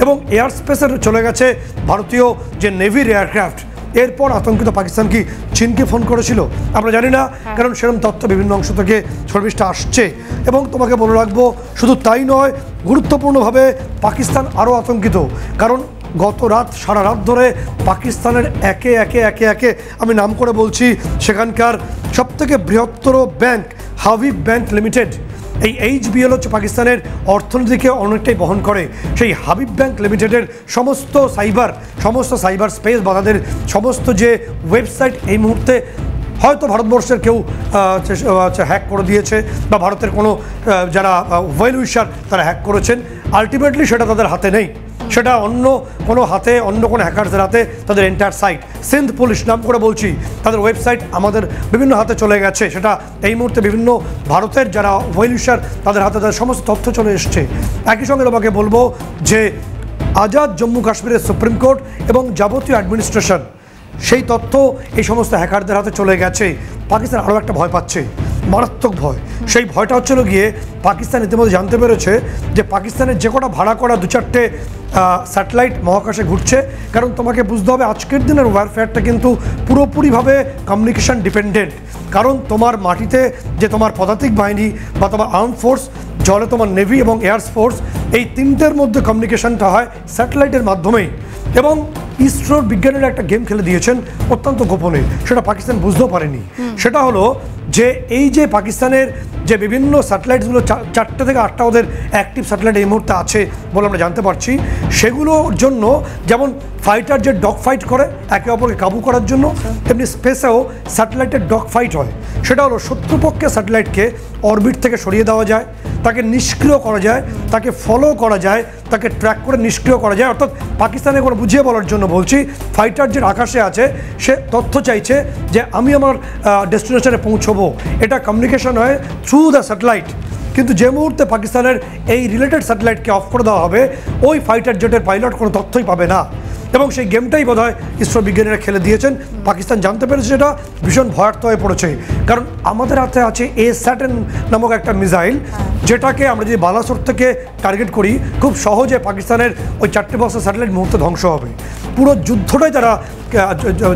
এবং এয়ার স্পেসের চলে গেছে ভারতীয় যে নেভির এয়ারক্রাফট। এরপর আতঙ্কিত পাকিস্তান কি চীনকে ফোন করেছিল আমরা জানি না, কারণ সেরকম তথ্য বিভিন্ন অংশ থেকে সর্বিষ্টা আসছে। এবং তোমাকে বলে রাখবো, শুধু তাই নয়, গুরুত্বপূর্ণভাবে পাকিস্তান আরও আতঙ্কিত, কারণ গত রাত সারা রাত ধরে পাকিস্তানের একে একে একে একে আমি নাম করে বলছি, সেখানকার সবথেকে বৃহত্তর ব্যাংক হাবিব ব্যাংক লিমিটেড, এই HBL হচ্ছে পাকিস্তানের অর্থনীতিকে অনেকটাই বহন করে। সেই হাবিব ব্যাংক লিমিটেডের সমস্ত সাইবার স্পেস বা তাদের সমস্ত যে ওয়েবসাইট এই মুহূর্তে হয়তো ভারতবর্ষের কেউ হ্যাক করে দিয়েছে, বা ভারতের কোনো যারা ওয়েল উইশার তারা হ্যাক করেছেন। আলটিমেটলি সেটা তাদের হাতে নেই, সেটা অন্য কোনো হ্যাকারদের হাতে তাদের এন্টায়ার সাইট। সিন্ধ পুলিশ নাম করে বলছি, তাদের ওয়েবসাইট আমাদের বিভিন্ন হাতে চলে গেছে। সেটা এই মুহূর্তে বিভিন্ন ভারতের যারা ওয়েল উইশার তাদের হাতে তাদের সমস্ত তথ্য চলে এসছে। একই সঙ্গে তোমাকে বলবো যে আজাদ জম্মু কাশ্মীরের সুপ্রিম কোর্ট এবং যাবতীয় অ্যাডমিনিস্ট্রেশন, সেই তথ্য এই সমস্ত হ্যাকারদের হাতে চলে গেছে। পাকিস্তান আরও একটা ভয় পাচ্ছে, মারাত্মক ভয়। সেই ভয়টা হচ্ছিল গিয়ে পাকিস্তান ইতিমধ্যে জানতে পেরেছে যে পাকিস্তানের যে কটা ভাড়া করা 2-4টে স্যাটেলাইট মহাকাশে ঘুরছে, কারণ তোমাকে বুঝতে হবে আজকের দিনের ওয়ারফেয়ারটা কিন্তু পুরোপুরিভাবে কমিউনিকেশন ডিপেন্ডেন্ট। কারণ তোমার মাটিতে যে তোমার পদাতিক বাহিনী বা তোমার আর্ম ফোর্স, জলে তোমার নেভি এবং এয়ার ফোর্স, এই তিনটের মধ্যে কমিউনিকেশনটা হয় স্যাটেলাইটের মাধ্যমেই। এবং ইসরোর বিজ্ঞানীরা একটা গেম খেলে দিয়েছেন অত্যন্ত গোপনে, সেটা পাকিস্তান বুঝতেও পারেনি। সেটা হলো যে এই যে পাকিস্তানের যে বিভিন্ন স্যাটেলাইটসগুলো 4টে থেকে 8টা ওদের অ্যাক্টিভ স্যাটেলাইট এই মুহূর্তে আছে বলে আমরা জানতে পারছি, সেগুলোর জন্য যেমন ফাইটার যে ডগ ফাইট করে একে অপরকে কাবু করার জন্য, তেমনি স্পেসেও স্যাটেলাইটের ডগ ফাইট হয়। সেটা হলো শত্রুপক্ষের স্যাটেলাইটকে অরবিট থেকে সরিয়ে দেওয়া যায়, তাকে নিষ্ক্রিয় করা যায়, তাকে ফলো করা যায়, তাকে ট্র্যাক করে নিষ্ক্রিয় করা যায়। অর্থাৎ পাকিস্তানে কোনো বুঝিয়ে বলার জন্য বলছি, ফাইটার যে আকাশে আছে সে তথ্য চাইছে যে আমি আমার ডেস্টিনেশনে পৌঁছবো। এটা কমিউনিকেশন হয় থ্রু দ্য স্যাটেলাইট। কিন্তু যে মুহূর্তে পাকিস্তানের এই রিলেটেড স্যাটেলাইটকে অফ করে দেওয়া হবে, ওই ফাইটার জেটের পাইলট কোনো তথ্যই পাবে না। এবং সেই গেমটাই বোধহয় ইসরো বিজ্ঞানীরা খেলে দিয়েছেন। পাকিস্তান জানতে পেরেছে সেটা ভীষণ ভয়ার্থ হয়ে পড়েছে, কারণ আমাদের হাতে আছে A-SAT নামক একটা মিসাইল, যেটাকে আমরা যদি বালাসোর থেকে টার্গেট করি, খুব সহজে পাকিস্তানের ওই 4টে বস্তা স্যাটেলাইট মুহূর্তে ধ্বংস হবে। পুরো যুদ্ধটাই তারা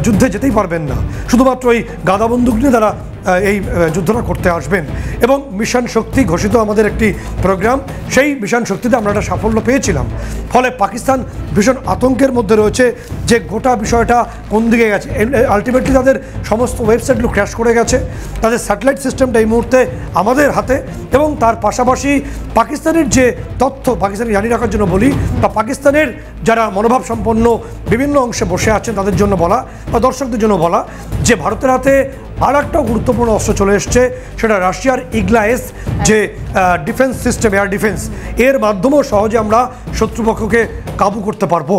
যুদ্ধে যেতেই পারবেন না, শুধুমাত্র ওই গাদা বন্দুক নিয়ে তারা এই যুদ্ধটা করতে আসবেন। এবং মিশন শক্তি ঘোষিত আমাদের একটি প্রোগ্রাম, সেই মিশন শক্তিতে আমরা একটা সাফল্য পেয়েছিলাম। ফলে পাকিস্তান ভীষণ আতঙ্কের মধ্যে রয়েছে যে গোটা বিষয়টা কোন দিকে গেছে। আলটিমেটলি তাদের সমস্ত ওয়েবসাইটগুলো ক্র্যাশ করে গেছে, তাদের স্যাটেলাইট সিস্টেমটা এই মুহূর্তে আমাদের হাতে। এবং তার পাশাপাশি পাকিস্তানের যে তথ্য পাকিস্তানি জানিয়ে রাখার জন্য বলি, বা পাকিস্তানের যারা মনোভাব সম্পন্ন বিভিন্ন অংশে বসে আছেন তাদের জন্য বলা, বা দর্শকদের জন্য বলা, যে ভারতের হাতে আর একটা গুরুত্বপূর্ণ অস্ত্র চলে এসছে, সেটা রাশিয়ার ইগলা-S যে ডিফেন্স সিস্টেম, এয়ার ডিফেন্স, এর মাধ্যমেও সহজে আমরা শত্রুপক্ষকে কাবু করতে পারবো।